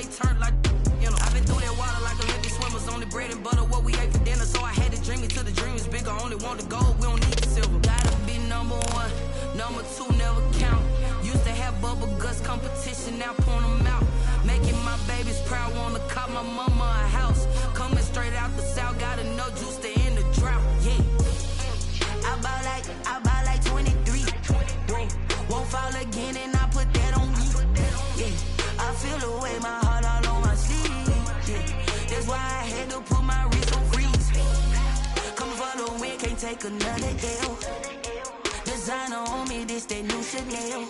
they turned like, you know. I've been through that water like Olympic swimmers, only bread and butter, what we ate for dinner. So I had to dream it till the dream is bigger. Only want the gold, we don't need the silver. Gotta be number one, number two never count. Used to have bubble guts competition, now point them out. Making my babies proud, wanna cop my mama a house. Coming straight out the south, gotta know juice to end the drought. Yeah, I buy like 23. Won't fall again, and I put that on me. Yeah, I feel the way, my heart all on my sleeve. Yeah, that's why I had to put my wrist on freeze. Coming for the win, can't take another L. Designer on me, this that new Chanel.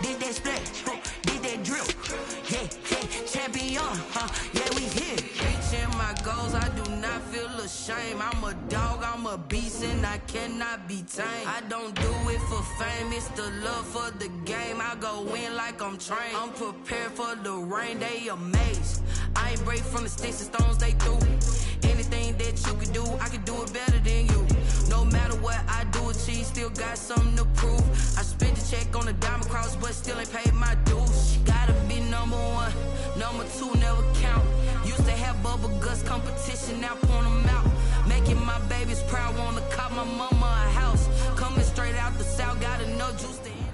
Did that split, did that drill. Yeah, champion, yeah, we here. Reaching my goals, I do not feel ashamed. I'm a dog, I'm a beast, and I cannot be tamed. I don't do it for fame, it's the love for the game. I go in like I'm trained. I'm prepared for the rain, they amazed. I ain't break from the sticks and stones they threw. Anything that you can do, I can do it better than you. No matter what I do achieve, still got something to prove. I spent the check on the diamond cross, but still ain't paid my dues. Gotta be number one, number two never count. Used to have bubble guts competition, now point them out. Making my babies proud, wanna cop my mama a house. Coming straight out the south, gotta know juice to end.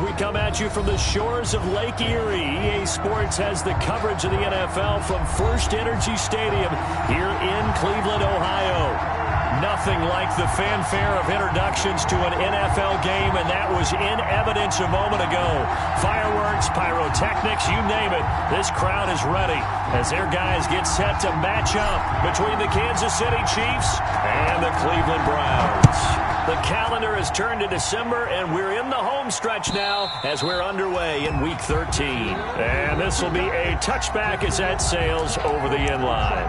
We come at you from the shores of Lake Erie. EA Sports has the coverage of the NFL from First Energy Stadium here in Cleveland, Ohio. Nothing like the fanfare of introductions to an NFL game, and that was in evidence a moment ago. Fireworks, pyrotechnics, you name it. This crowd is ready as their guys get set to match up between the Kansas City Chiefs and the Cleveland Browns. The calendar has turned to December, and we're in the home stretch now as we're underway in Week 13. And this will be a touchback as that sails over the end line.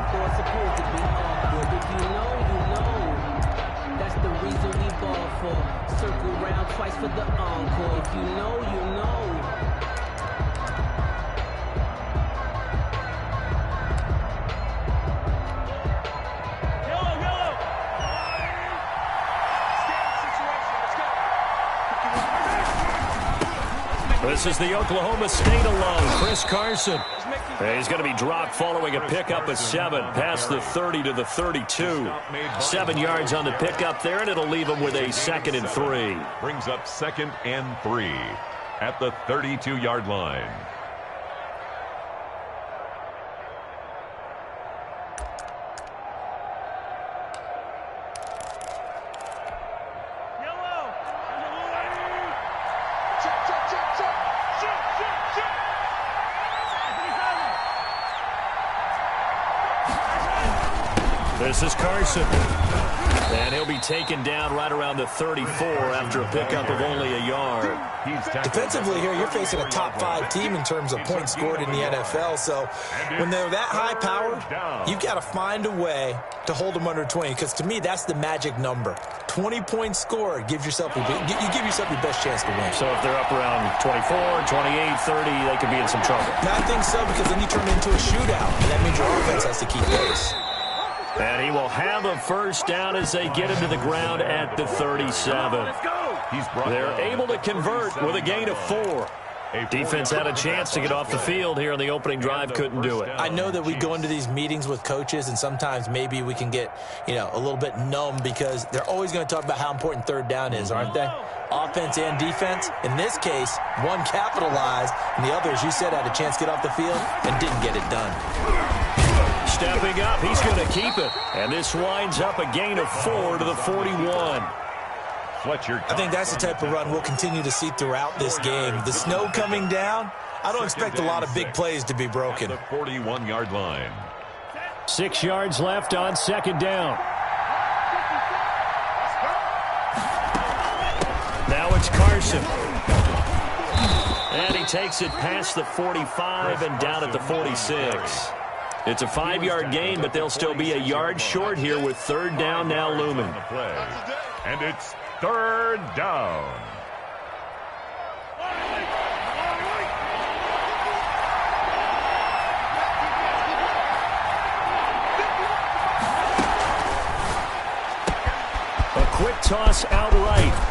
That's the reason we ball for. Circle round twice for the encore. If you know, you know. This is the Oklahoma State alum, Chris Carson. He's going to be dropped following a pickup of 7, past the 30 to the 32. 7 yards on the pickup there, and it'll leave him with a 2nd and 3. Brings up 2nd and 3 at the 32-yard line. This is Carson. And he'll be taken down right around the 34 after a pickup of only a yard. Defensively here, you're facing a top-5 team in terms of points scored in the NFL. So when they're that high-powered, you've got to find a way to hold them under 20. Because to me, that's the magic number. 20 points scored gives yourself you give yourself your best chance to win. So if they're up around 24, 28, 30, they could be in some trouble. No, I think so, because then you turn it into a shootout. And that means your offense has to keep pace. And he will have a first down as they get him to the ground at the 37. They're able to convert with a gain of 4. Defense had a chance to get off the field here on the opening drive, couldn't do it. I know that we go into these meetings with coaches, and sometimes maybe we can get, a little bit numb because they're always going to talk about how important third down is, aren't they? Offense and defense. In this case, one capitalized, and the other, as you said, had a chance to get off the field and didn't get it done. Stepping up, he's going to keep it. And this winds up a gain of 4 to the 41. I think that's the type of run we'll continue to see throughout this game. The snow coming down, I don't expect a lot of big plays to be broken. The 41-yard line. 6 yards left on 2nd down. Now it's Carson. And he takes it past the 45 and down at the 46. It's a 5-yard gain, but they'll still be a yard short here with 3rd down now looming. And it's 3rd down. A quick toss out right.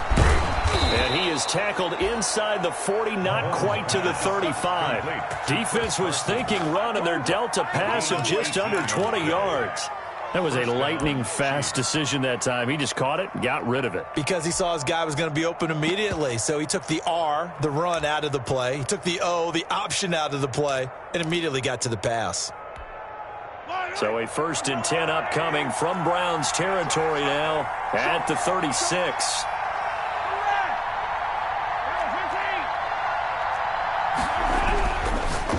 And he is tackled inside the 40, not quite to the 35. Defense was thinking run, and they're dealt a pass of just under 20 yards. That was a lightning-fast decision that time. He just caught it and got rid of it. Because he saw his guy was going to be open immediately. So he took the R, the run, out of the play. He took the O, the option, out of the play, and immediately got to the pass. So a 1st and 10 upcoming from Browns territory now at the 36.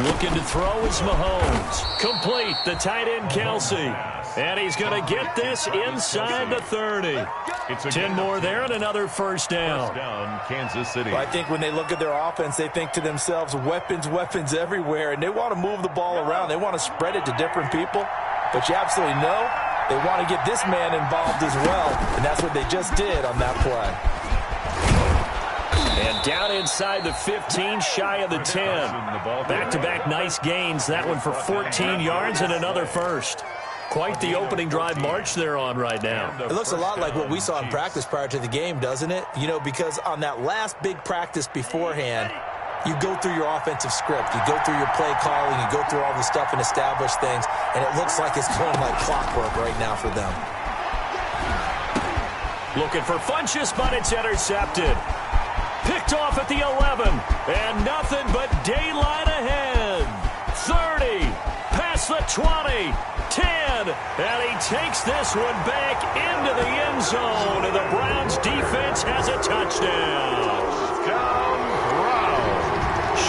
Looking to throw is Mahomes. Complete, the tight end Kelsey. And he's going to get this inside the 30. 10 more there and another first down. Kansas City. Well, I think when they look at their offense, they think to themselves, weapons, weapons everywhere. And they want to move the ball around. They want to spread it to different people. But you absolutely know they want to get this man involved as well. And that's what they just did on that play. And down inside the 15, shy of the 10. Back-to-back nice gains. That one for 14 yards and another first. Quite the opening drive march they're on right now. It looks a lot like what we saw in practice prior to the game, doesn't it? You know, because on that last big practice beforehand, you go through your offensive script. You go through your play calling. You go through all the stuff and establish things. And it looks like it's going like clockwork right now for them. Looking for Funchess, but it's intercepted. Picked off at the 11. And nothing but daylight ahead. 30. Past the 20. 10. And he takes this one back into the end zone. And the Browns defense has a touchdown.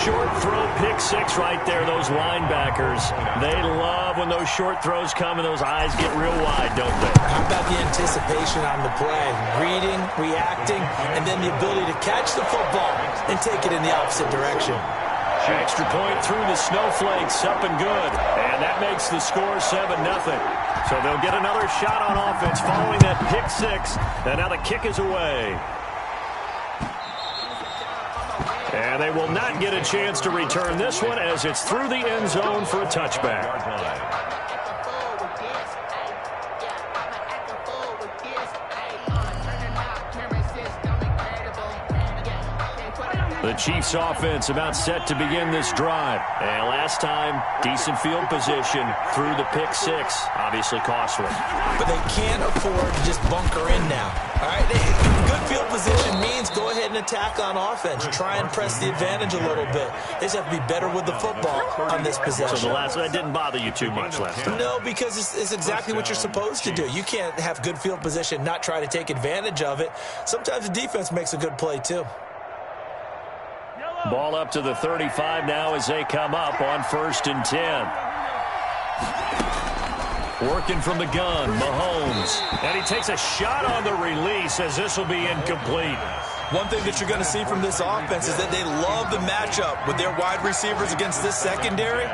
Short throw, pick six right there, those linebackers. They love when those short throws come and those eyes get real wide, don't they? How about the anticipation on the play? Reading, reacting, and then the ability to catch the football and take it in the opposite direction. Extra point through the snowflakes, up and good. And that makes the score 7-0. So they'll get another shot on offense following that pick six. And now the kick is away. And they will not get a chance to return this one as it's through the end zone for a touchback. The Chiefs offense about set to begin this drive. And last time, decent field position through the pick six. Obviously costly. But they can't afford to just bunker in now. All right, good field position means go ahead and attack on offense. Try and press the advantage a little bit. They just have to be better with the football on this possession. So that didn't bother you too much last time? No, because it's exactly what you're supposed to do. You can't have good field position, not try to take advantage of it. Sometimes the defense makes a good play too. Ball up to the 35 now as they come up on 1st and 10. Working from the gun, Mahomes. And he takes a shot on the release as this will be incomplete. One thing that you're going to see from this offense is that they love the matchup with their wide receivers against this secondary.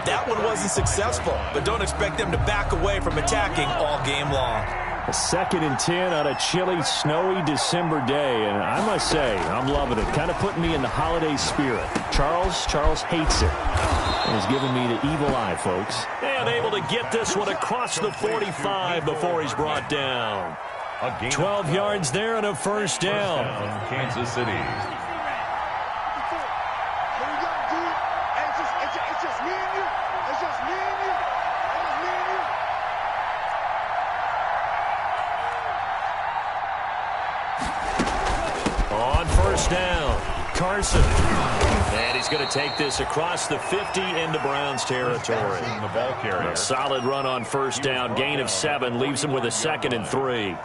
That one wasn't successful, but don't expect them to back away from attacking all game long. A 2nd and 10 on a chilly, snowy December day, and I must say, I'm loving it. Kind of putting me in the holiday spirit. Charles hates it. And he's giving me the evil eye, folks. And able to get this one across the 45 before he's brought down. 12 yards there and a first down. Kansas City. On first down, Carson. And he's going to take this across the 50 into Browns territory. The ball carrier. A solid run on first down. Gain of 7 leaves him with a 2nd and 3.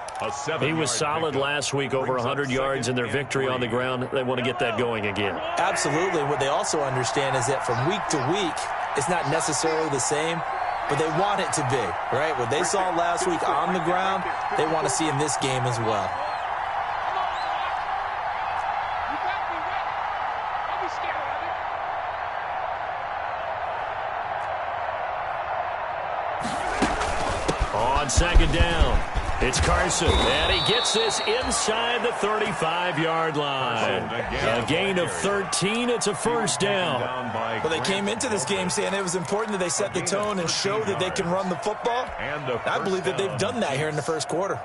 He was solid last week, over 100 yards in their victory on the ground. They want to get that going again. Absolutely. What they also understand is that from week to week, it's not necessarily the same, but they want it to be, right? What they saw last week on the ground, they want to see in this game as well. On 2nd down, it's Carson, and he gets this inside the 35-yard line. A gain of 13, it's a first down. Well, they came into this game saying it was important that they set the tone and show that they can run the football. I believe that they've done that here in the first quarter.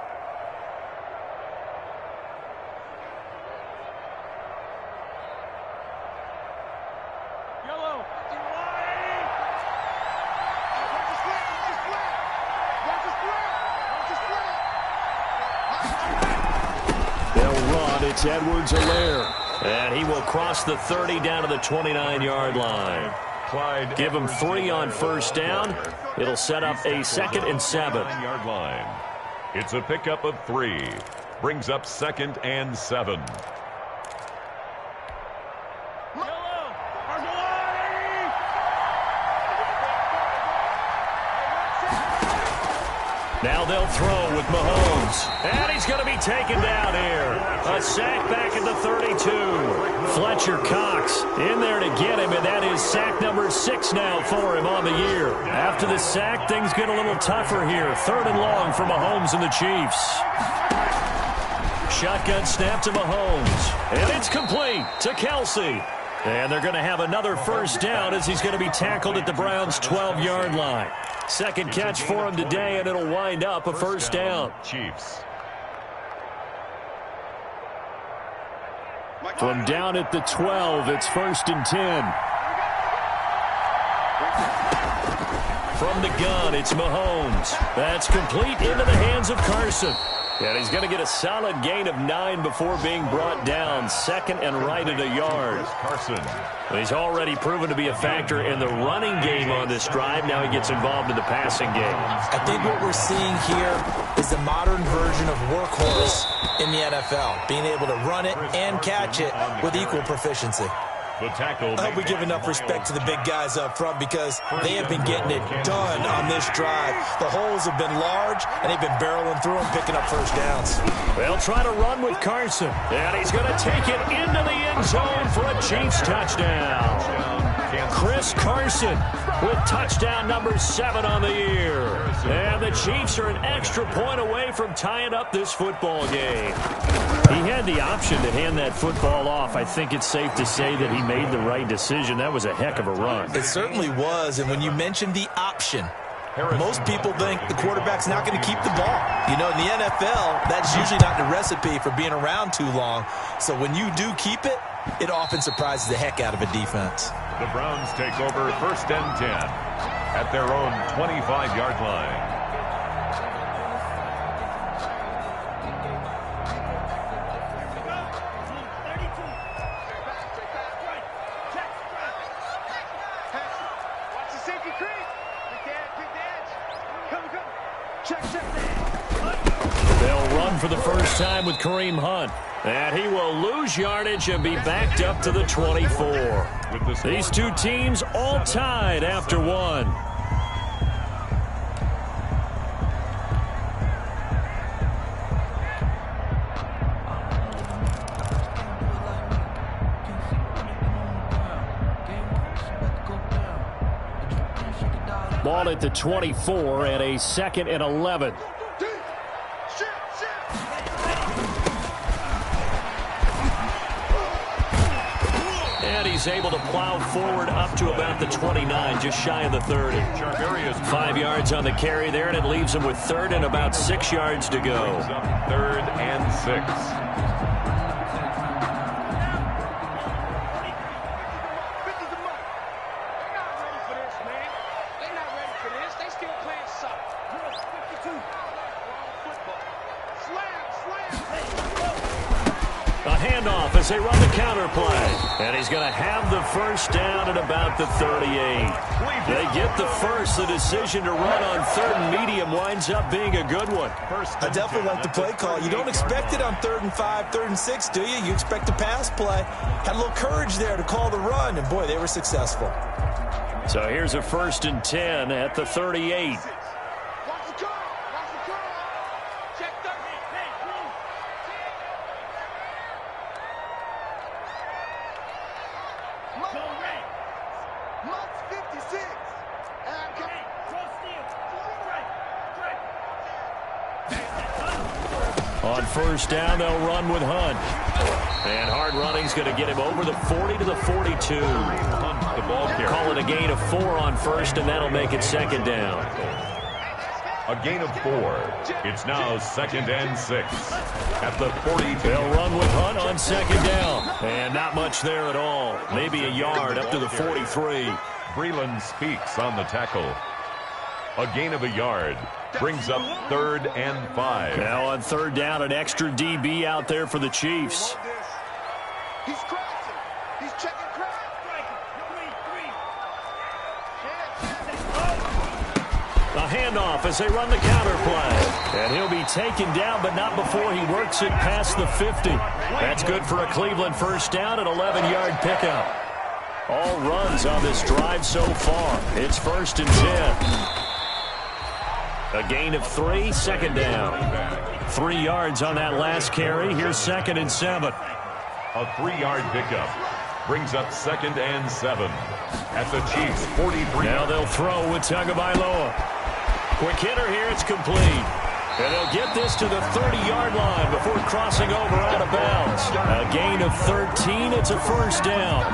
ground, it's Edwards-Helaire. And he will cross the 30 down to the 29-yard line. Give him 3 on first down. It'll set up a 2nd and 7. Line. It's a pickup of 3. Brings up 2nd and 7. Now they'll throw with Mahomes. And he's going to be taken down here. A sack back at the 32. Fletcher Cox in there to get him, and that is sack number 6 now for him on the year. After the sack, things get a little tougher here. 3rd and long for Mahomes and the Chiefs. Shotgun snap to Mahomes. And it's complete to Kelsey. And they're going to have another first down as he's going to be tackled at the Browns' 12-yard line. Second catch for him today, and it'll wind up a first down. Chiefs. From down at the 12, it's 1st and 10. From the gun, it's Mahomes. That's complete into the hands of Carson. And he's going to get a solid gain of 9 before being brought down. 2nd and right at a yard. Carson. He's already proven to be a factor in the running game on this drive. Now he gets involved in the passing game. I think what we're seeing here is a modern version of workhorse in the NFL. Being able to run it and catch it with equal proficiency. The tackle. I hope we give enough respect to the big guys up front because they have been getting it done on this drive. The holes have been large, and they've been barreling through them, picking up first downs. They'll try to run with Carson, and he's going to take it into the end zone for a Chiefs touchdown. Chris Carson with touchdown number 7 on the year. And the Chiefs are an extra point away from tying up this football game. He had the option to hand that football off. I think it's safe to say that he made the right decision. That was a heck of a run. It certainly was, and when you mentioned the option, most people think the quarterback's not going to keep the ball. You know, in the NFL, that's usually not the recipe for being around too long. So when you do keep it, it often surprises the heck out of a defense. The Browns take over 1st and 10 at their own 25-yard line. They'll run for the first time with Kareem Hunt. And he will lose yardage and be backed up to the 24. These two teams all tied after 1. Ball at the 24 and a 2nd and 11. He's able to plow forward up to about the 29, just shy of the 30. 5 yards on the carry there, and it leaves him with 3rd and about 6 yards to go. 3rd and 6. As they run the counter play. And he's going to have the first down at about the 38. They get the first. The decision to run on 3rd and medium winds up being a good one. I definitely like the play call. You don't expect it on 3rd and 5, 3rd and 6, do you? You expect a pass play. Had a little courage there to call the run, and boy, they were successful. So here's a 1st and 10 at the 38. On first down, they'll run with Hunt. And hard running's going to get him over the 40 to the 42. Hunt, the ball carrier. Call it a gain of 4 on first, and that'll make it 2nd down. A gain of 4. It's now 2nd and 6 at the 42. They'll run with Hunt on 2nd down. And not much there at all. Maybe a yard up to the 43. Breeland speaks on the tackle. A gain of a yard brings up 3rd and 5. Now on 3rd down, an extra DB out there for the Chiefs. He's crossing. He's checking cross. A handoff as they run the counter play. And he'll be taken down, but not before he works it past the 50. That's good for a Cleveland first down, an 11-yard pickup. All runs on this drive so far. It's 1st and 10. A gain of 3, 2nd down. 3 yards on that last carry. Here's 2nd and 7. A 3-yard pickup brings up 2nd and 7 at the Chiefs' 43. Now they'll throw with Tagovailoa. Quick hitter here, it's complete. And they'll get this to the 30-yard line before crossing over out of bounds. A gain of 13, it's a first down.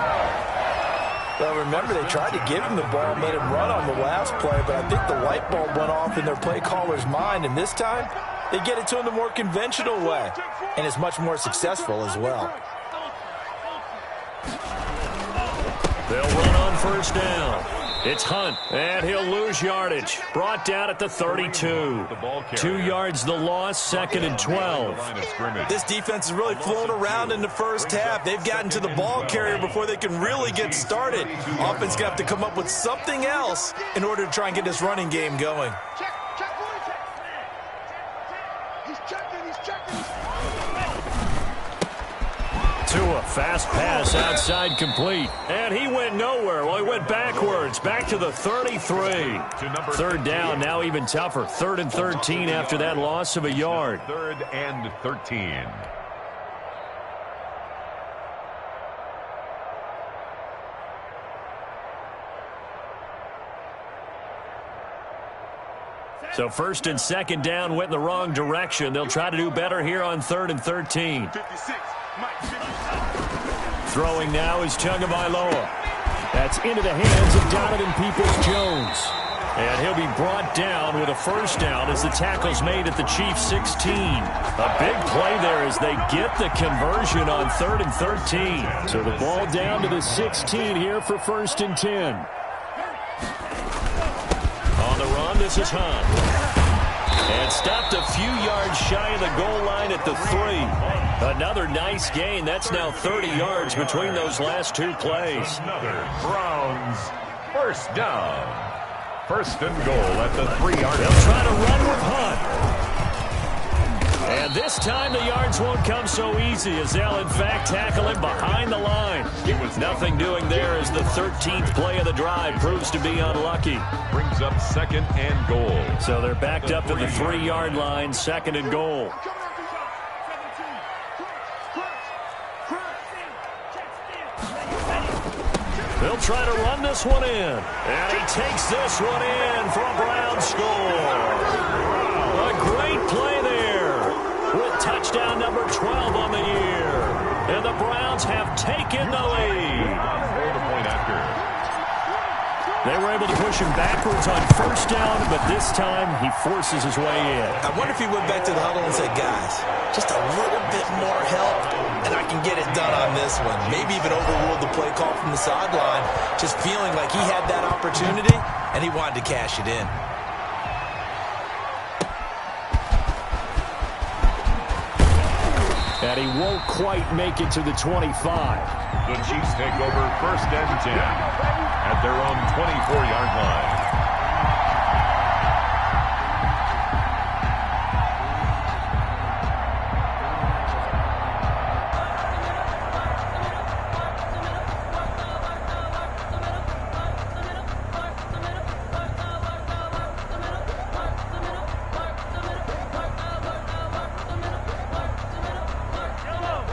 Well, remember, they tried to give him the ball and let him run on the last play, but I think the light bulb went off in their play caller's mind, and this time they get it to him the more conventional way, and it's much more successful as well. They'll run on first down. It's Hunt, and he'll lose yardage. Brought down at the 32. 2 yards the loss, 2nd and 12. This defense has really flown around in the first half. They've gotten to the ball carrier before they can really get started. Offense got to come up with something else in order to try and get this running game going. Tua, fast pass outside complete. And he went nowhere. Well, he went backwards. Back to the 33. 3rd down, now even tougher. 3rd and 13 after that loss of a yard. 3rd and 13. So 1st and 2nd down went in the wrong direction. They'll try to do better here on 3rd and 13. Throwing now is Tagovailoa. That's into the hands of Donovan Peoples-Jones. And he'll be brought down with a first down as the tackle's made at the Chiefs' 16. A big play there as they get the conversion on 3rd and 13. So the ball down to the 16 here for 1st and 10. On the run, this is Hunt. And stopped a few yards shy of the goal line at the 3. Another nice gain. That's now 30 yards between those last 2 plays. Another Browns first down. 1st and goal at the 3-yard line. They'll try to run with Hunt. And this time the yards won't come so easy as they'll in fact tackle him behind the line. Nothing doing there as the 13th play of the drive proves to be unlucky. Brings up 2nd and goal. So they're backed up to the 3-yard line, 2nd and goal. They'll try to run this one in. And he takes this one in for a Brown score. A great play there with touchdown number 12 on the year. And the Browns have taken the lead. They were able to push him backwards on first down, but this time he forces his way in. I wonder if he went back to the huddle and said, guys, just a little bit more help, and I can get it done on this one. Maybe even overruled the play call from the sideline, just feeling like he had that opportunity, and he wanted to cash it in. And he won't quite make it to the 25. The Chiefs take over 1st and 10 at their own 24-yard line.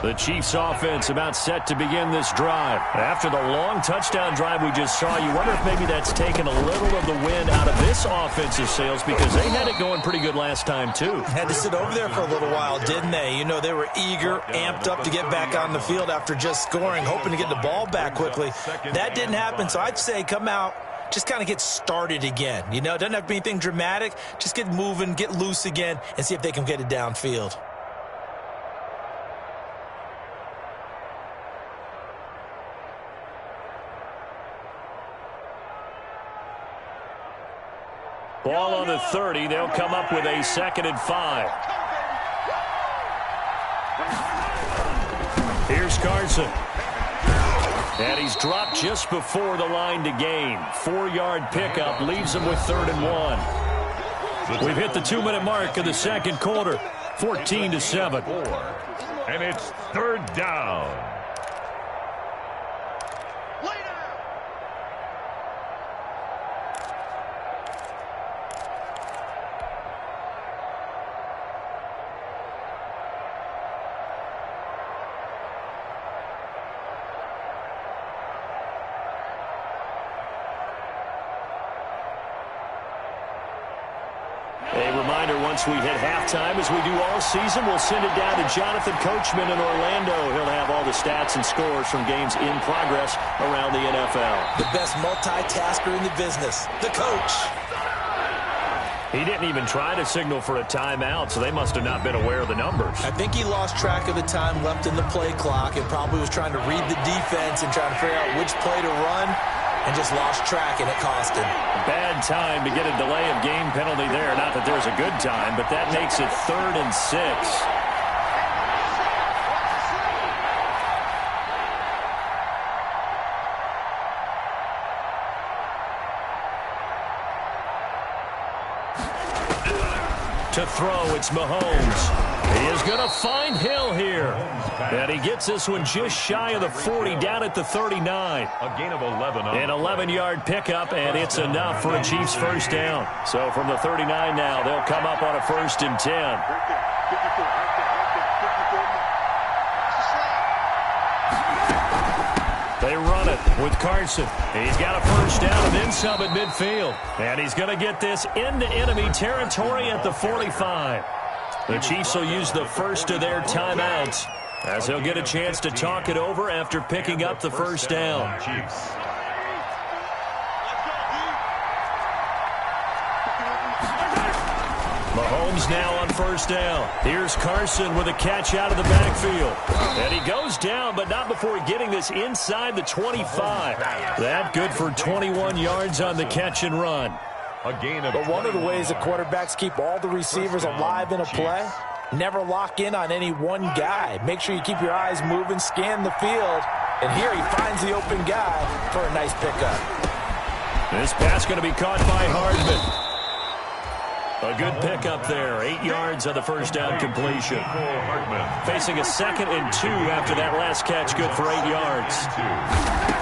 The Chiefs offense about set to begin this drive. After the long touchdown drive we just saw, you wonder if maybe that's taken a little of the wind out of this offensive sails because they had it going pretty good last time too. Had to sit over there for a little while, didn't they? You know, they were eager, amped up to get back on the field after just scoring, hoping to get the ball back quickly. That didn't happen, so I'd say come out, just kind of get started again. You know, it doesn't have to be anything dramatic. Just get moving, get loose again, and see if they can get it downfield. Ball on the 30. They'll come up with a 2nd and 5. Here's Carson. And he's dropped just before the line to gain. 4-yard pickup leaves him with 3rd and 1. We've hit the 2-minute mark of the second quarter. 14-7. And it's 3rd down. A reminder, once we hit halftime, as we do all season, we'll send it down to Jonathan Coachman in Orlando. He'll have all the stats and scores from games in progress around the NFL. The best multitasker in the business, the coach. He didn't even try to signal for a timeout, so they must have not been aware of the numbers. I think he lost track of the time left in the play clock and probably was trying to read the defense and trying to figure out which play to run, and just lost track, and it cost him. Bad time to get a delay of game penalty there. Not that there's a good time, but that makes it 3rd and 6. To throw, it's Mahomes. He is going to find Hill here. And he gets this one just shy of the 40, down at the 39. A gain of 11. An 11-yard pickup, and it's enough for a Chiefs first down. So from the 39 now, they'll come up on a 1st and 10. They run it with Carson. He's got a first down and then some at midfield. And he's going to get this into enemy territory at the 45. The Chiefs will use the first of their timeouts as he'll get a chance to talk it over after picking up the first down. Mahomes now on first down. Here's Carson with a catch out of the backfield. And he goes down, but not before getting this inside the 25. That good for 21 yards on the catch and run. But one of the ways the quarterbacks keep all the receivers alive in a play, never lock in on any one guy. Make sure you keep your eyes moving, scan the field, and here he finds the open guy for a nice pickup. This pass going to be caught by Hardman. A good pickup there. 8 yards on the first down completion. Facing a 2nd and 2 after that last catch. Good for 8 yards.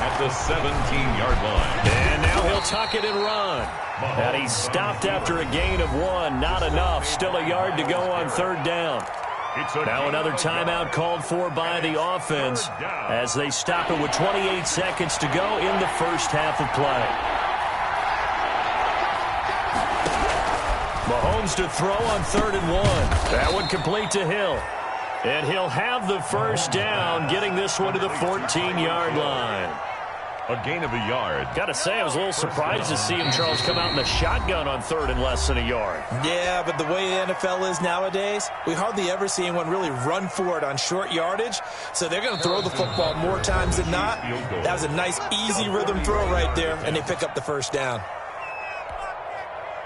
At the 17-yard line. And now he'll tuck it and run. And he stopped after a gain of 1. Not enough. Still a yard to go on 3rd down. Now another timeout called for by the offense as they stop it with 28 seconds to go in the first half of play. Mahomes to throw on 3rd and 1. That one complete to Hill. And he'll have the first down, getting this one to the 14-yard line. A gain of a yard. Got to say, I was a little surprised to see him, Charles, come out in the shotgun on 3rd and less than a yard. Yeah, but the way the NFL is nowadays, we hardly ever see anyone really run for it on short yardage. So they're going to throw the football more times than not. That was a nice, easy rhythm throw right there, and they pick up the first down.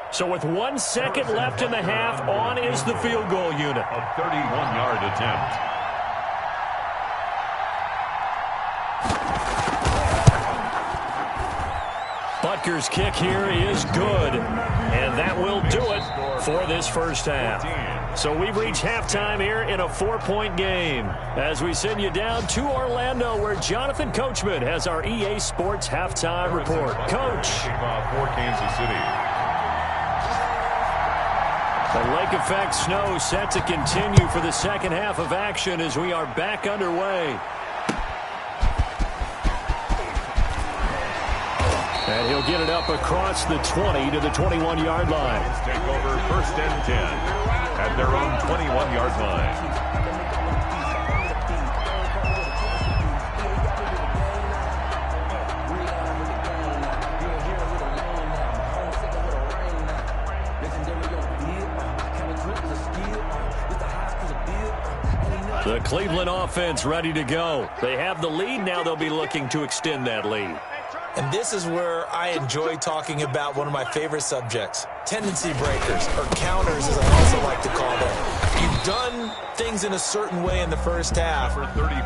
So with 1 second left in the half, on is the field goal unit. A 31-yard attempt. Butker's kick here is good, and that will do it for this first half. So we've reached halftime here in a 4-point game as we send you down to Orlando, where Jonathan Coachman has our EA Sports halftime report. Coach. For Kansas City. The lake effect snow set to continue for the second half of action as we are back underway. And he'll get it up across the 20 to the 21-yard line. Take over 1st and 10 at their own 21-yard line. The Cleveland offense ready to go. They have the lead. Now they'll be looking to extend that lead. And this is where I enjoy talking about one of my favorite subjects, tendency breakers, or counters as I also like to call them. You've done things in a certain way in the first half,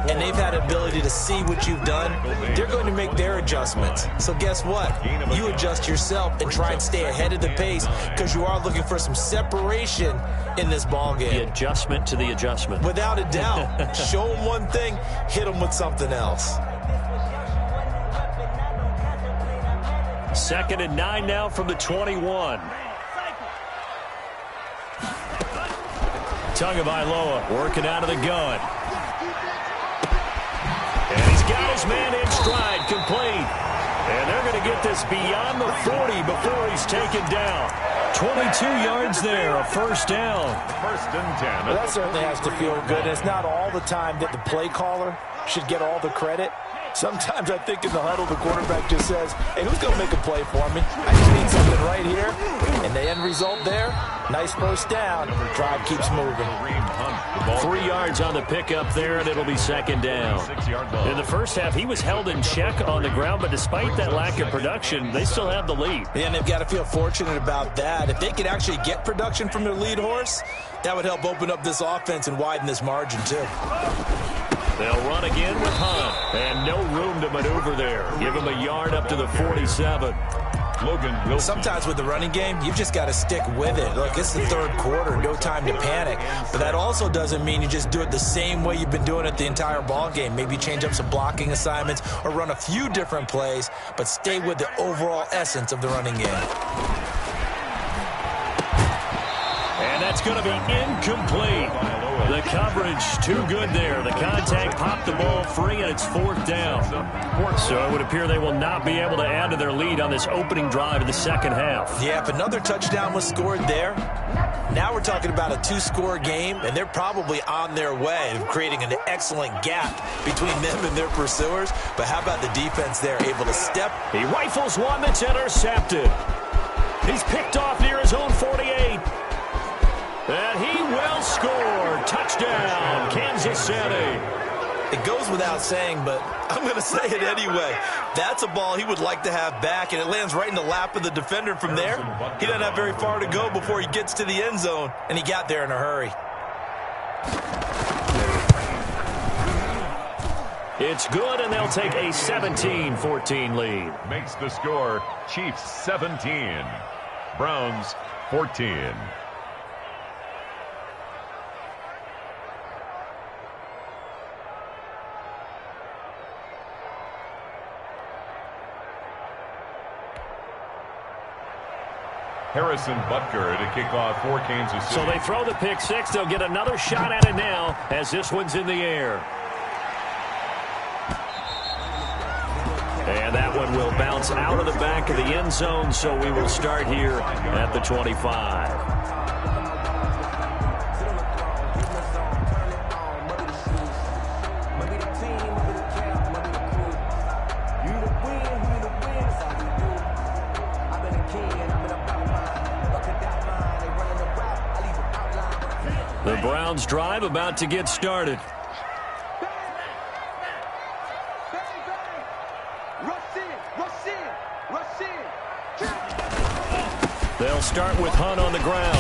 and they've had ability to see what you've done. They're going to make their adjustments. So guess what? You adjust yourself and try and stay ahead of the pace because you are looking for some separation in this ball game. The adjustment to the adjustment. Without a doubt. Show them one thing, hit them with something else. 2nd and 9 now from the 21. Tagovailoa working out of the gun. And he's got his man in stride, complete. And they're going to get this beyond the 40 before he's taken down. 22 yards there, a first down. 1st and 10. Well, that certainly has to feel good. It's not all the time that the play caller should get all the credit. Sometimes I think in the huddle, the quarterback just says, hey, who's going to make a play for me? I just need something right here. And the end result there, nice first down. Drive keeps moving. 3 yards on the pickup there, and it'll be 2nd down. In the first half, he was held in check on the ground, but despite that lack of production, they still have the lead. And they've got to feel fortunate about that. If they could actually get production from their lead horse, that would help open up this offense and widen this margin, too. They'll run again with Hunt, and no room to maneuver there. Give him a yard up to the 47. Logan Wilson. Sometimes with the running game, you've just got to stick with it. Look, it's the 3rd quarter, no time to panic. But that also doesn't mean you just do it the same way you've been doing it the entire ball game. Maybe change up some blocking assignments or run a few different plays, but stay with the overall essence of the running game. And that's going to be incomplete. The coverage too good there. The contact popped the ball free, and it's 4th down. So it would appear they will not be able to add to their lead on this opening drive of the 2nd half. Yeah, if another touchdown was scored there, now we're talking about a 2-score game, and they're probably on their way of creating an excellent gap between them and their pursuers. But how about the defense there, able to step? He rifles one that's intercepted. He's picked off near his own 48. And he will score. Touchdown, Kansas City. It goes without saying, but I'm going to say it anyway. That's a ball he would like to have back, and it lands right in the lap of the defender from there. He doesn't have very far to go before he gets to the end zone, and he got there in a hurry. It's good, and they'll take a 17-14 lead. Makes the score Chiefs 17, Browns 14. Harrison Butker to kick off for Kansas City. So they throw the pick six. They'll get another shot at it now as this one's in the air. And that one will bounce out of the back of the end zone, so we will start here at the 25. The Browns drive about to get started. They'll start with Hunt on the ground.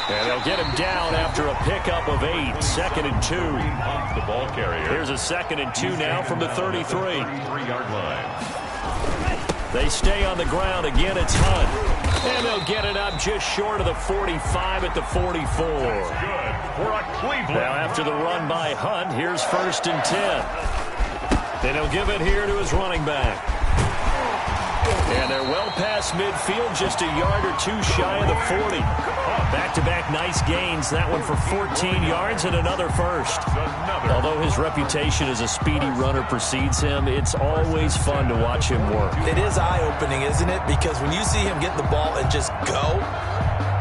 And they'll get him down after a pickup of 8. 2nd and 2. Off the ball carrier. Here's a 2nd and 2 now from the 33. 33-yard line. They stay on the ground. Again, it's Hunt. And they'll get it up just short of the 45 at the 44. Good for a Cleveland. Now after the run by Hunt, here's 1st and 10. Then he'll give it here to his running back. And they're well past midfield, just a yard or two shy of the 40. Back-to-back nice gains. That one for 14 yards and another first. Although his reputation as a speedy runner precedes him, it's always fun to watch him work. It is eye-opening, isn't it? Because when you see him get the ball and just go,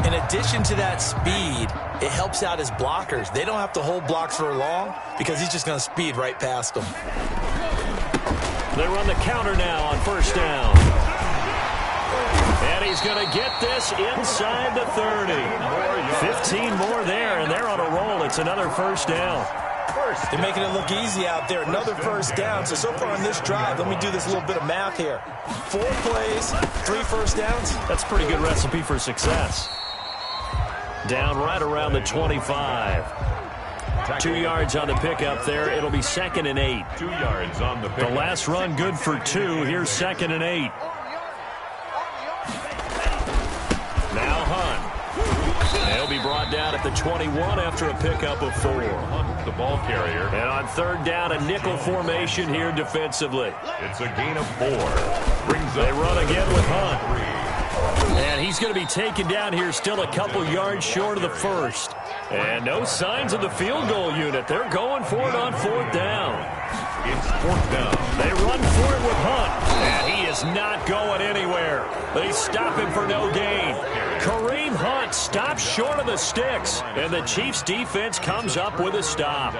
in addition to that speed, it helps out his blockers. They don't have to hold blocks for long because he's just going to speed right past them. They run the counter now on 1st down. And he's going to get this inside the 30. 15 more there, and they're on a roll. It's another 1st down. They're making it look easy out there. Another first down. So far on this drive, let me do this little bit of math here. 4 plays, 3 first downs. That's a pretty good recipe for success. Down right around the 25. 2 yards on the pickup there. It'll be 2nd and 8. 2 yards on the pickup. The last run good for 2. Here's 2nd and 8. Now Hunt. He'll be brought down at the 21 after a pickup of 4. Hunt, the ball carrier. And on 3rd down, a nickel formation here defensively. It's a gain of 4. They run again with Hunt. And he's going to be taken down here still a couple yards short of the first. And no signs of the field goal unit. They're going for it on 4th down. It's 4th down. They run for it with Hunt. And he is not going anywhere. They stop him for no gain. Kareem Hunt stops short of the sticks. And the Chiefs defense comes up with a stop.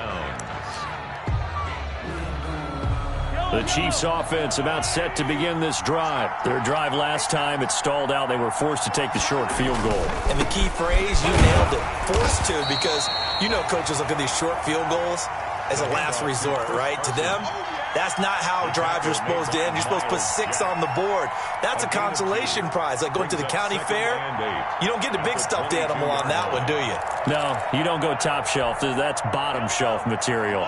The Chiefs offense about set to begin this drive. Their drive last time, it stalled out. They were forced to take the short field goal. And the key phrase, you nailed it, forced to, because you know coaches look at these short field goals as a last resort, right? To them, that's not how drives are supposed to end. You're supposed to put 6 on the board. That's a consolation prize. Like going to the county fair, you don't get the big stuffed animal on that one, do you? No, you don't go top shelf. That's bottom shelf material.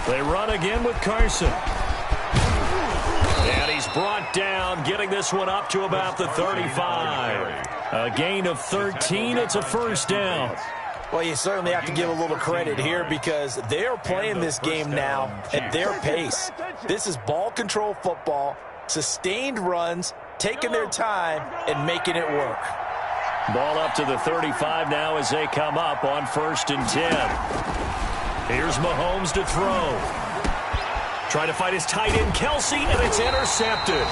They run again with Carson. And he's brought down, getting this one up to about the 35. A gain of 13. It's a first down. Well, you certainly have to give a little credit here because they're playing this game now at their pace. This is ball control football, sustained runs, taking their time, and making it work. Ball up to the 35 now as they come up on 1st and 10. Here's Mahomes to throw. Trying to fight his tight end, Kelsey, and it's intercepted.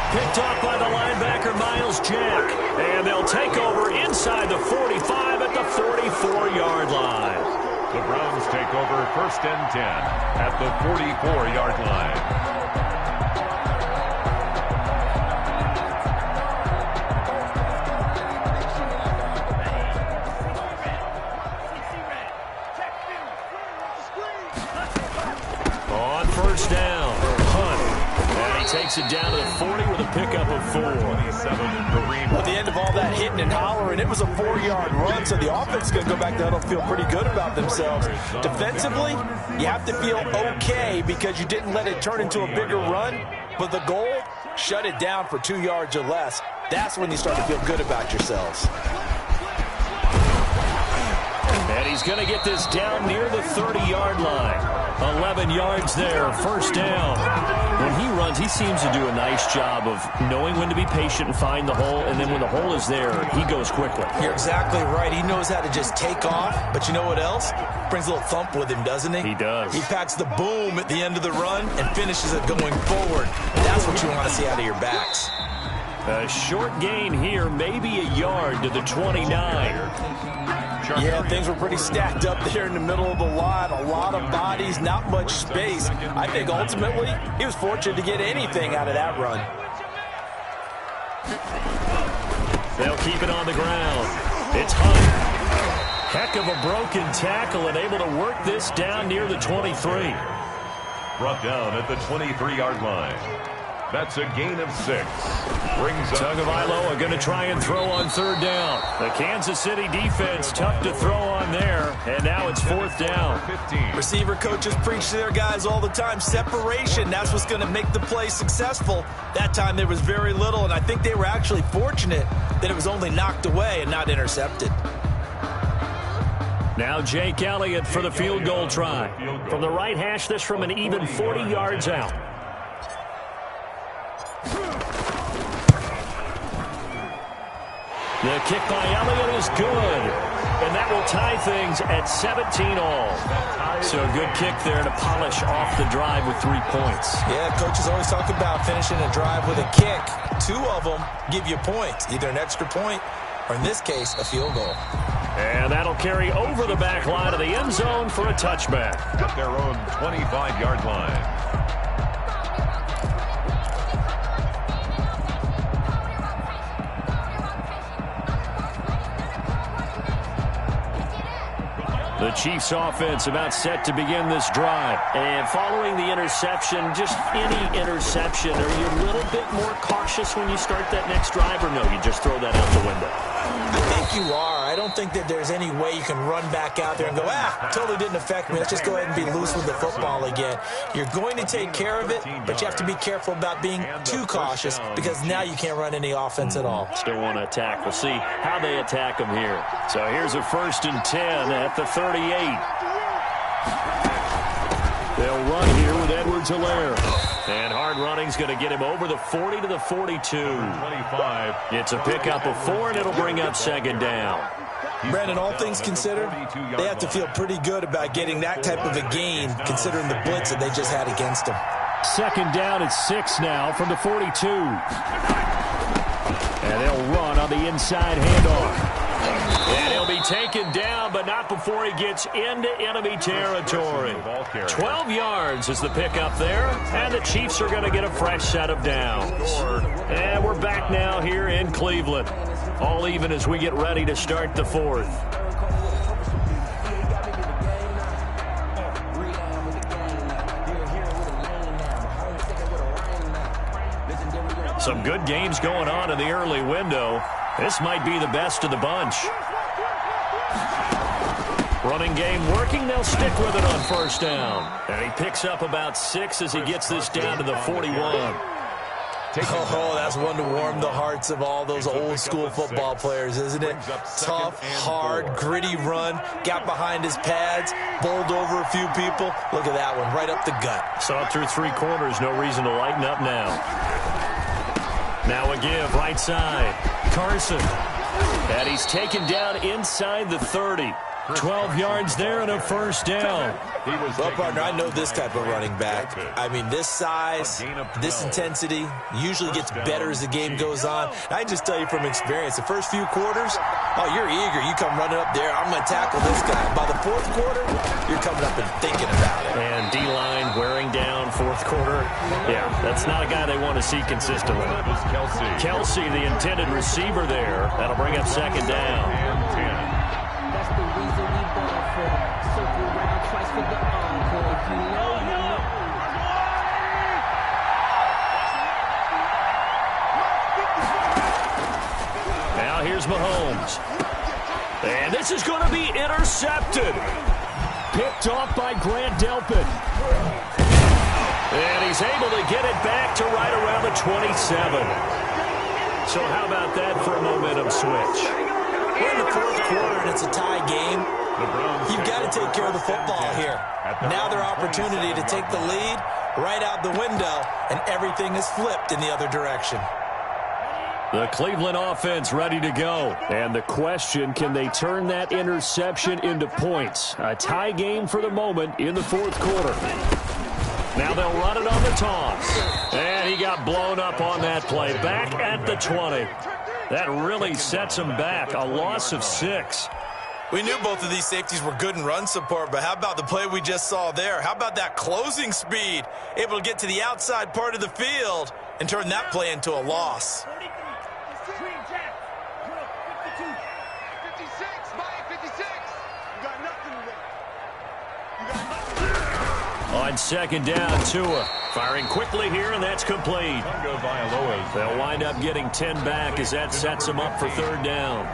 Picked off by the linebacker, Miles Jack. And they'll take over inside the 45 at the 44-yard line. The Browns take over 1st and 10 at the 44-yard line. On 1st down, Hunt. And he takes it down to the 40 with a pickup of 4. At the end of all that hitting and hollering, it was a 4-yard run, so the offense is going to go back to huddle, feel pretty good about themselves. Defensively, you have to feel okay because you didn't let it turn into a bigger run, but the goal, shut it down for 2 yards or less. That's when you start to feel good about yourselves. And he's going to get this down near the 30-yard line. 11 yards there, 1st down. When he runs, he seems to do a nice job of knowing when to be patient and find the hole, and then when the hole is there, he goes quickly. You're exactly right. He knows how to just take off, but you know what else? Brings a little thump with him, doesn't he? He does. He packs the boom at the end of the run and finishes it going forward. That's what you want to see out of your backs. A short gain here, maybe a yard to the 29. Yeah, things were pretty stacked up there in the middle of the line. A lot of bodies, not much space. I think ultimately he was fortunate to get anything out of that run. They'll keep it on the ground. It's Hunt. Heck of a broken tackle and able to work this down near the 23. Brought down at the 23-yard line. That's a gain of 6. Brings up Tagovailoa are going to try and throw on 3rd down. The Kansas City defense tough to throw on there, and now it's 4th down. 15. Receiver coaches preach to their guys all the time. Separation, that's what's going to make the play successful. That time there was very little, and I think they were actually fortunate that it was only knocked away and not intercepted. Now Jake Elliott for the field goal try. From the right hash, this from an even 40 yards out. The kick by Elliott is good, and that will tie things at 17-all. So a good kick there to polish off the drive with 3 points. Yeah, coaches always talk about finishing a drive with a kick. 2 of them give you points, either an extra point or, in this case, a field goal. And that'll carry over the back line of the end zone for a touchback. At their own 25-yard line. The Chiefs offense about set to begin this drive. And following the interception, just any interception, are you a little bit more cautious when you start that next drive, or no, you just throw that out the window? I think you are. I don't think that there's any way you can run back out there and go, totally didn't affect me. Let's just go ahead and be loose with the football again. You're going to take care of it, but you have to be careful about being too cautious because now you can't run any offense at all. Still want to attack. We'll see how they attack them here. So here's a 1st and 10 at the 38. They'll run here with Edwards-Helaire. And hard running's going to get him over the 40 to the 42. 25. It's a pickup of 4, and it'll bring up 2nd down. Brandon, all things considered, they have to feel pretty good about getting that type of a gain considering the blitz that they just had against them. 2nd down at 6 now from the 42. And they'll run on the inside handoff. And he'll be taken down, but not before he gets into enemy territory. 12 yards is the pickup there, and the Chiefs are going to get a fresh set of downs. And we're back now here in Cleveland. All even as we get ready to start the 4th. Some good games going on in the early window. This might be the best of the bunch. Running game working. They'll stick with it on 1st down. And he picks up about 6 as he gets this down to the 41. Oh, that's one to warm the hearts of all those old-school football players, isn't it? Tough, hard, gritty run. Got behind his pads, bowled over a few people. Look at that one, right up the gut. Saw it through 3 quarters. No reason to lighten up now. Now a give, right side. Carson. And he's taken down inside the 30. 12 yards there and a 1st down. Well, partner, I know this type of running back. I mean, this size, this intensity usually gets better as the game goes on. I just tell you from experience, the first few quarters, oh, you're eager. You come running up there, I'm going to tackle this guy. By the 4th quarter, you're coming up and thinking about it. And D-line wearing down 4th quarter. Yeah, that's not a guy they want to see consistently. Kelsey, the intended receiver there. That'll bring up 2nd down. That's the reason we ball for. Circle round twice for the encore. If you know, you know. Now here's Mahomes. And this is going to be intercepted. Picked off by Grant Delpit. And he's able to get it back to right around the 27. So how about that for a momentum switch? We're in the 4th quarter, and it's a tie game. You've got to take care of the football here. Now their opportunity to take the lead right out the window, and everything is flipped in the other direction. The Cleveland offense ready to go. And the question, can they turn that interception into points? A tie game for the moment in the 4th quarter. Now they'll run it on the toss. And he got blown up on that play. Back at the 20. That really sets him back. A loss of 6. We knew both of these safeties were good in run support, but how about the play we just saw there? How about that closing speed? Able to get to the outside part of the field and turn that play into a loss. 56. You got nothing On 2nd down, Tua firing quickly here, and that's complete. They'll wind up getting 10 back as that sets them up for 3rd down.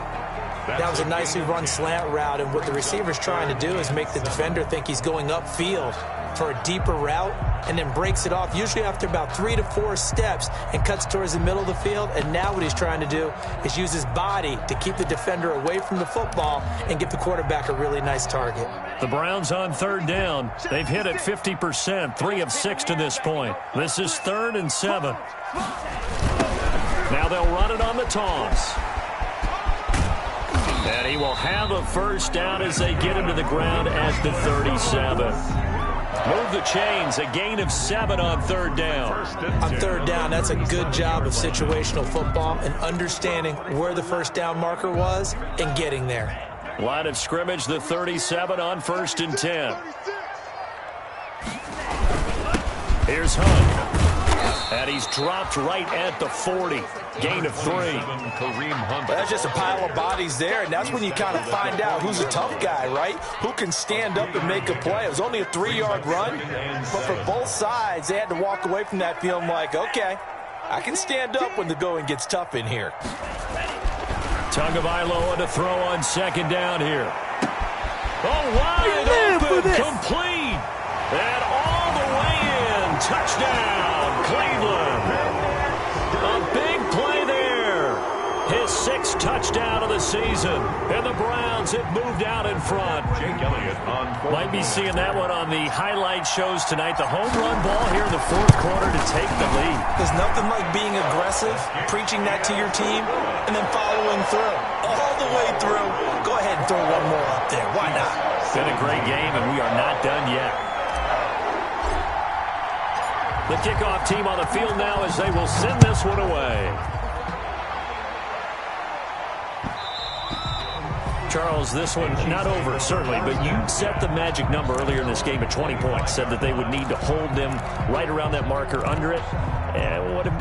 That was a nicely run slant route, and what the receiver's trying to do is make the defender think he's going upfield for a deeper route, and then breaks it off, usually after about 3 to 4 steps, and cuts towards the middle of the field. And now what he's trying to do is use his body to keep the defender away from the football and give the quarterback a really nice target. The Browns on 3rd down. They've hit it 50%, 3 of 6 to this point. This is 3rd and 7. Now they'll run it on the toss. And he will have a 1st down as they get him to the ground at the 37. Move the chains, a gain of 7 on 3rd down. On 3rd down, that's a good job of situational football and understanding where the 1st down marker was and getting there. Line of scrimmage, the 37 on 1st and 10. Here's Hunt. And he's dropped right at the 40. Gain of 3. That's just a pile of bodies there, and that's when you kind of find out who's a tough guy, right? Who can stand up and make a play. It was only a 3-yard run, but for both sides, they had to walk away from that feeling like, okay, I can stand up when the going gets tough in here. Tagovailoa to throw on second down here. Oh, wide open, complete, and all the way in. Touchdown, Cleveland. A big play there. His 6th touchdown of the season. And the Browns have moved out in front. Jake Elliott on 4. Might be seeing that one on the highlight shows tonight. The home run ball here in the 4th quarter to take the lead. There's nothing like being aggressive, preaching that to your team, and then following through. All the way through. Go ahead and throw one more up there. Why not? Been a great game, and we are not done yet. The kickoff team on the field now as they will send this one away. Charles, this one not over, certainly, but you set the magic number earlier in this game at 20 points, said that they would need to hold them right around that marker under it.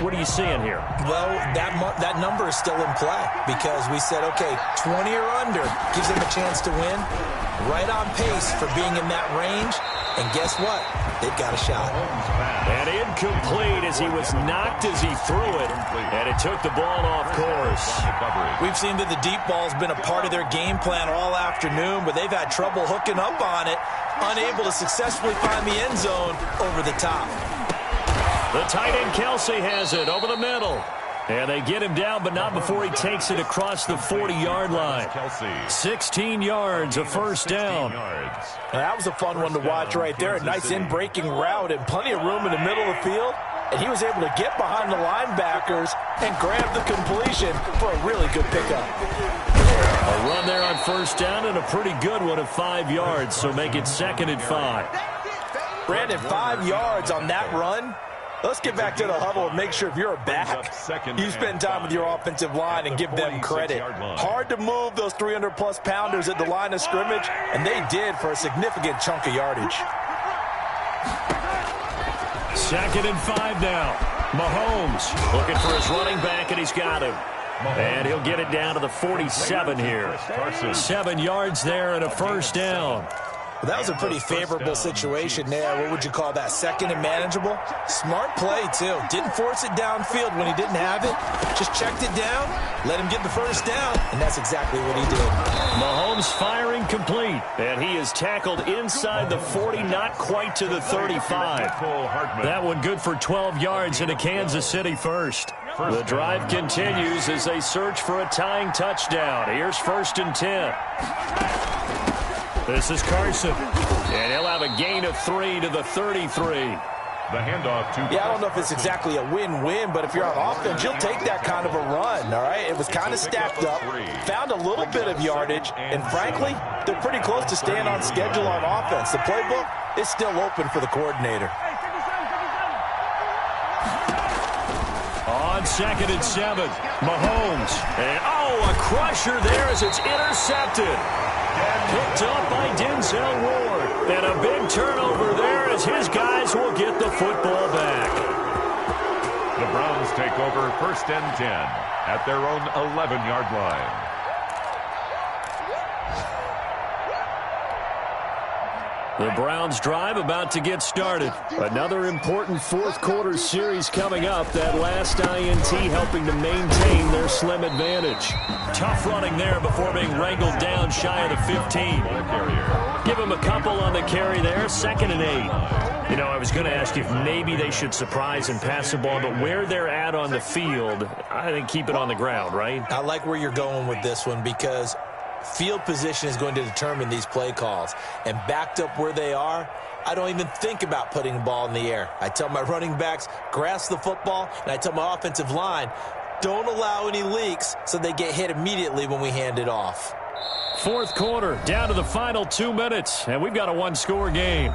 What are you seeing here? Well, that number is still in play because we said, okay, 20 or under gives them a chance to win. Right on pace for being in that range. And guess what? They've got a shot. And incomplete as he was knocked as he threw it. And it took the ball off course. We've seen that the deep ball's been a part of their game plan all afternoon, but they've had trouble hooking up on it, unable to successfully find the end zone over the top. The tight end Kelsey has it over the middle. And they get him down, but not before he takes it across the 40-yard line. 16 yards, a first down. Now, that was a fun one to watch right there. A nice in-breaking route and plenty of room in the middle of the field. And he was able to get behind the linebackers and grab the completion for a really good pickup. A run there on first down and a pretty good one of 5 yards, so make it 2nd and 5. Brandon, 5 yards on that run. Let's get back to the huddle and make sure if you're a back, you spend time with your offensive line and give them credit. Hard to move those 300-plus pounders at the line of scrimmage, and they did for a significant chunk of yardage. 2nd and 5 now. Mahomes looking for his running back, and he's got him. And he'll get it down to the 47 here. 7 yards there and a first down. Well, that was a pretty favorable situation there. What would you call that? 2nd and manageable? Smart play, too. Didn't force it downfield when he didn't have it. Just checked it down, let him get the first down, and that's exactly what he did. Mahomes firing complete, and he is tackled inside the 40, not quite to the 35. That one good for 12 yards into Kansas City first. The drive continues as they search for a tying touchdown. Here's 1st and 10. This is Carson, and he'll have a gain of 3 to the 33. The handoff to I don't know if it's exactly a win-win, but if you're on offense, you'll take that kind of a run, all right? It was kind of stacked up, found a little bit of yardage, and frankly, they're pretty close to staying on schedule on offense. The playbook is still open for the coordinator. On 2nd and 7, Mahomes. And, a crusher there as it's intercepted. Picked up by Denzel Ward. And a big turnover there as his guys will get the football back. The Browns take over 1st and 10 at their own 11-yard line. The Browns drive about to get started. Another important 4th quarter series coming up. That last INT helping to maintain their slim advantage. Tough running there before being wrangled down shy of the 15. Give him a couple on the carry there. 2nd and 8. You know, I was going to ask you if maybe they should surprise and pass the ball, but where they're at on the field, I think keep it on the ground, right? I like where you're going with this one because field position is going to determine these play calls. And backed up where they are, I don't even think about putting the ball in the air. I tell my running backs, grasp the football, and I tell my offensive line, don't allow any leaks so they get hit immediately when we hand it off. 4th quarter, down to the final 2 minutes, and we've got a 1-score game.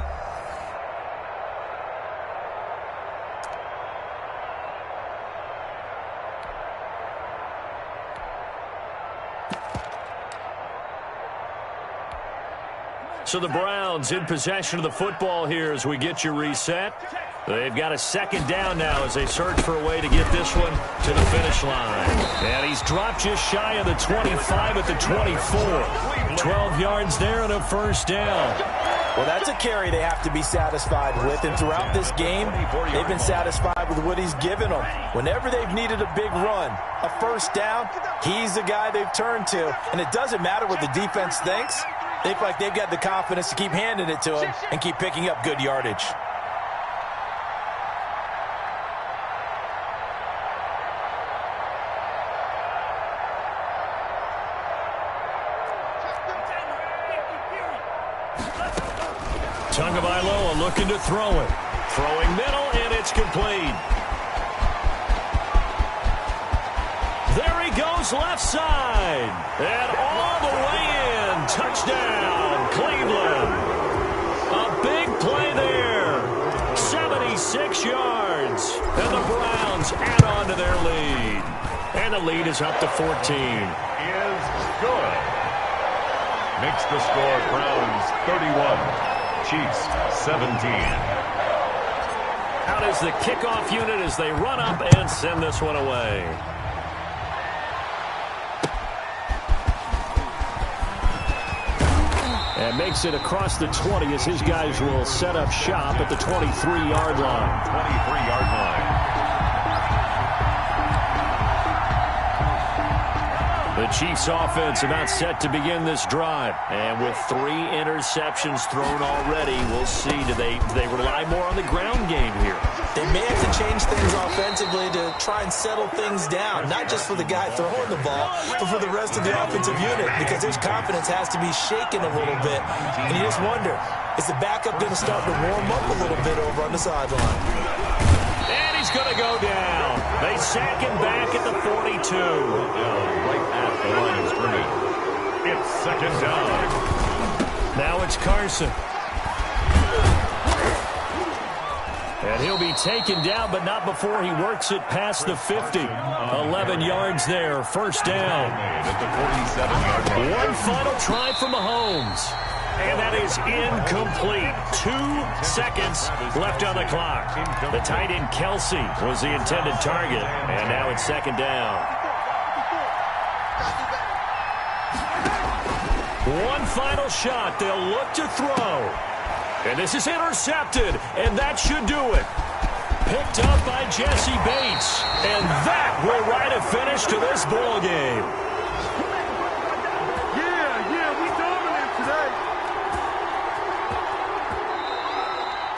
So the Browns in possession of the football here as we get you reset. They've got a second down now as they search for a way to get this one to the finish line. And he's dropped just shy of the 25 at the 24. 12 yards there and a first down. Well, that's a carry they have to be satisfied with. And throughout this game, they've been satisfied with what he's given them. Whenever they've needed a big run, a first down, he's the guy they've turned to. And it doesn't matter what the defense thinks. They feel like they've got the confidence to keep handing it to him and keep picking up good yardage. Tagovailoa looking to throw it. Throwing middle, and it's complete. There he goes left side. And all the way in. Touchdown, Cleveland. A big play there. 76 yards. And the Browns add on to their lead. And the lead is up to 14. Is good. Makes the score Browns 31. Chiefs 17. Out is the kickoff unit as they run up and send this one away. And makes it across the 20 as his guys will set up shop at the 23-yard line. 23-yard line. The Chiefs offense about set to begin this drive. And with 3 interceptions thrown already, we'll see. Do they rely more on the ground game here? They may have to change things offensively to try and settle things down, not just for the guy throwing the ball, but for the rest of the offensive unit, because his confidence has to be shaken a little bit. And you just wonder, is the backup going to start to warm up a little bit over on the sideline? And he's going to go down. They sack him back at the 42. Right at the line of scrimmage. It's second down. Now it's Carson. And he'll be taken down, but not before he works it past the 50. 11 yards there, first down. At the 47-yard line. One final try for Mahomes. And that is incomplete. 2 seconds left on the clock. The tight end, Kelsey, was the intended target. And now it's second down. One final shot. They'll look to throw. And this is intercepted. And that should do it. Picked up by Jesse Bates. And that will write a finish to this ball game. We dominate today.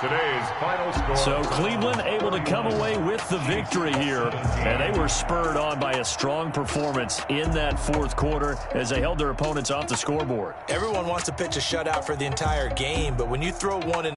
Today's final score. So Cleveland able to come away with the victory here. And they were spurred on by a strong performance in that fourth quarter as they held their opponents off the scoreboard. Everyone wants to pitch a shutout for the entire game, but when you throw one in